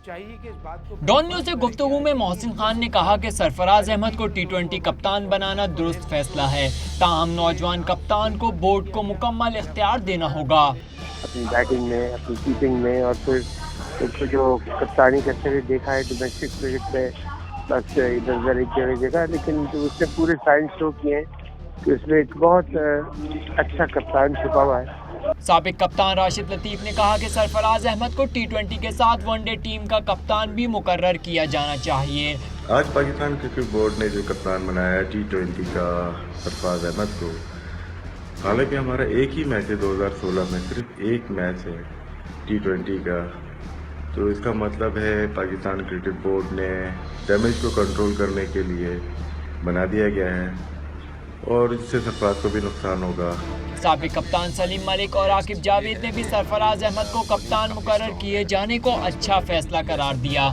चाहिए कि इस बात को डॉन न्यूज़ से गुफ्तगू में मोहसिन खान ने कहा कि सरफराज अहमद को T20 कप्तान बनाना दुरुस्त फैसला है, ताहम नौजवान कप्तान को बोर्ड को मुकम्मल इख्तियार देना होगा। अपनी बैटिंग में, अपनी कीपिंग में, और फिर उसको जो कप्तानी करते हुए देखा है डोमेस्टिक क्रिकेट में, बस इधर उधर एक जगह जगह, लेकिन जो उसने पूरे साइंस शो किए हैं कि उसमें एक बहुत अच्छा कप्तान छुपा हुआ है। साबिक कप्तान राशिद लतीफ़ ने कहा कि सरफराज अहमद को T20 के साथ वनडे टीम का कप्तान भी मुकर्रर किया जाना चाहिए। आज पाकिस्तान क्रिकेट बोर्ड ने जो कप्तान बनाया है T20 का सरफराज अहमद को, हालांकि हमारा एक ही मैच है 2016 में, सिर्फ एक मैच है T20 का, तो इसका मतलब है पाकिस्तान क्रिकेट बोर्ड ने डैमेज को कंट्रोल करने के लिए बना दिया गया है और इससे सरफराज को भी नुकसान होगा। साबिक कप्तान सलीम मलिक और आकिब जावेद ने भी सरफराज अहमद को कप्तान मुकर्रर किए जाने को अच्छा फैसला करार दिया।